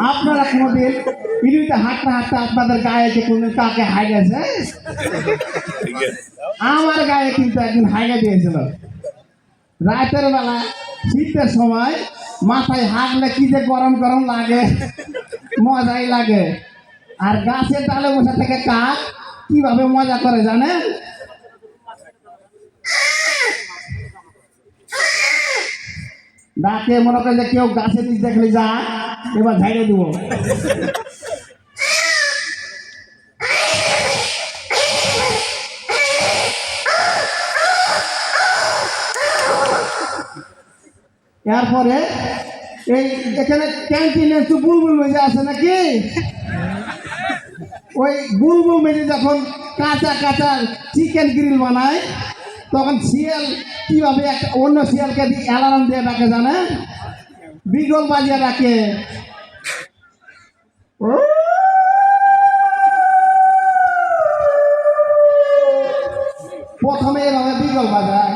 আপনারা কোনোদিন ইলিতে হাঁটতে হাঁটতে আপনাদের গায়ে যে কোনদিন কাকে হাই গেছে? আমার গায়ে কিন্তু একদিন হাইগা দিয়েছিল। রাতের বেলা শীতের সময় মাথায় হাঁকলে কি যে গরম গরম লাগে, মজাই লাগে। আর গাছের ডালে বসে থেকে কাক কিভাবে মজা করে জানেন? ডাকে মনে করে যে কেউ গাছের নিচ দেখলে যা, এবার ঝাড়িয়ে দেবো। এরপরে এই এখানে ক্যান্টিনে একটু বুলবুল মেজে আছে নাকি? ওই বুলবুল মেজে যখন কাঁচা কাঁচা চিকেন গ্রিল বানায়, তখন শিয়াল কিভাবে একটা অন্য শিয়ালকে অ্যালার্ম দিয়ে ডাকে জানে? বিগল বাজিয়ে ডাকে। প্রথমে এভাবে বিগল বাজায়,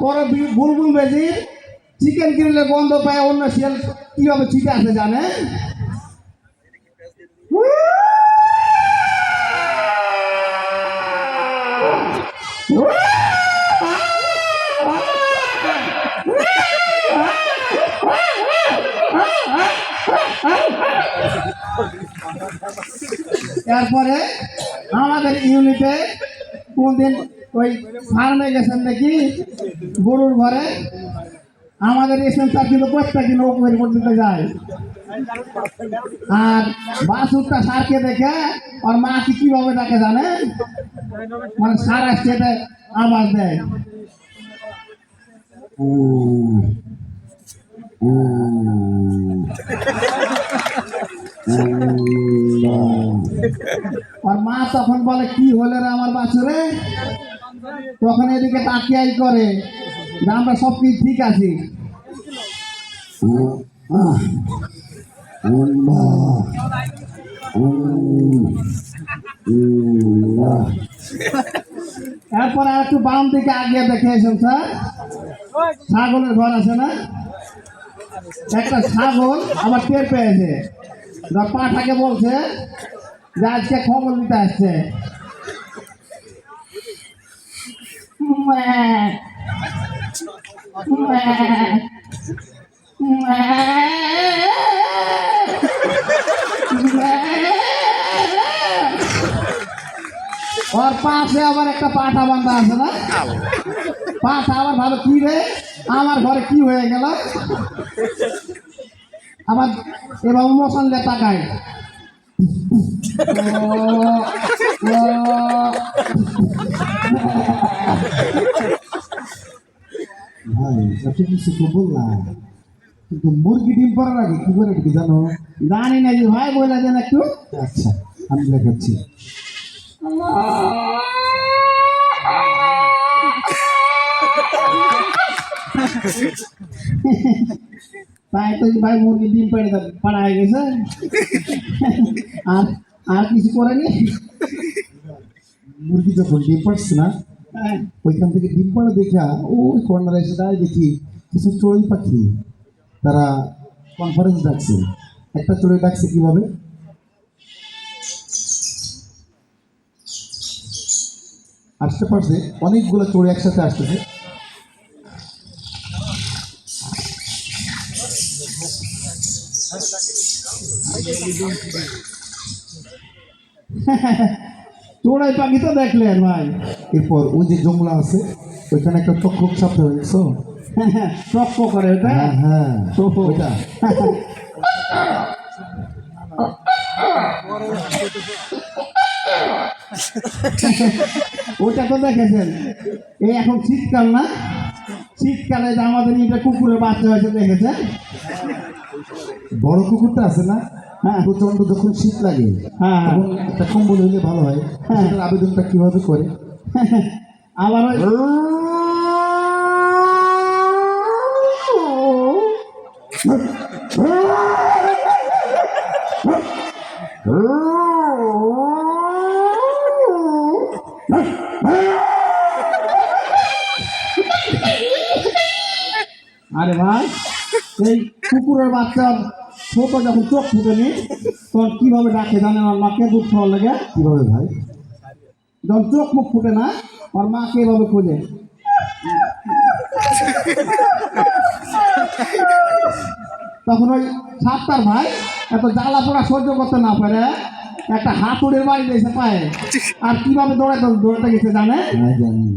পরে বুলবুল বেজির চিকেন গ্রিলের গন্ধ পায় অন্য শিয়াল কিভাবে ছুটে আসে জানে? এরপরে আমাদের ইউনিটে কোনদিন ওই ফার্মে গেছেন নাকি গরুর ঘরে, আমাদের এসএম স্যার কিন্তু প্রত্যেকদিন ওপেন করতে যায়। আর বাসুরটা সারকে দেখে আর মা কি কিভাবে ডাকে জানে? মানে সার আসছে এটা আওয়াজ দেয়। আর মা তখন বলে কি হলে রে আমার বাছুরে? তখন এদিকে তাকিয়াই করে যে আমরা সব কিছু ঠিক আছি। এরপর আর একটু বাম দিকে আগিয়ে দেখে এসেন স্যার, ছাগলের ঘর আছে না? একটা ছাগল আবার টের পেয়েছে, পাঠাকে বলছে যে আজকে খবর দিতে আসছে। ওর পাশে আবার একটা পাঠা বান্ধা আছে না? পাঠা আবার ভালো কি রে আমার ঘরে কি হয়ে গেল, আবার এবার মশানলে তাকায়। ভাই এত কিছু তো বললাম, কিন্তু মুরগি ডিম পাড়ার আগে কি করে কি জানো? জানি না যে ভাই বলে দেন একটু। আচ্ছা আমি দেখাচ্ছি। তাই তো ভাই মুরগি ডিম পাড়া হয়ে গেছে। আর আর কিছু করেনি। মুরগি যখন ডিম পাড়ছে না, ওইখান থেকে ডিম পাড়া দেখা ওই কর্নারে এসে দাঁড়িয়ে দেখি কিছু চড়ুই পাখি, তারা কনফারেন্স ডাকছে। একটা চড়ুই ডাকছে কিভাবে, আসতে পারছে অনেকগুলো চড়ুই একসাথে আসতেছে। চোরাই পাখি তো দেখলেন ভাই। এরপর ওই যে জংলা আছে ওইখানে একটা চক্রক ছাপতে হয়েছে, চক্ক করে ওটা। হ্যাঁ হ্যাঁ ওইটা। ওটা তো দেখেছেন। এই এখন শীতকাল না, শীতকালে যে আমাদের এটা কুকুরের বাচ্চা হয়েছে দেখেছেন? বড় কুকুরটা আছে না, হ্যাঁ প্রচন্ড যখন শীত লাগে হ্যাঁ তখন একটা কম্বল হইলে ভালো হয়। সেটার আবেদনটা কিভাবে করে? আবার ওই আরে ভাই এই কুকুরের বাচ্চার ছোট যখন চোখ ফুটেনি তখন কিভাবে ডাকে জানেন আমার মাকে দুধ খাওয়ার লাগে? কিভাবে ভাই? যখন চোখ মুখ ফুটে না ওর মাকে এভাবে খোঁজে। তখন ওই সাতটার ভাই এত জ্বালা পোড়া সহ্য করতে না পারে একটা হাতুড়ির বাড়ি দিয়েছে পায়ে, আর কিভাবে দৌড়াতে দৌড়াতে গেছে জানে? জানি।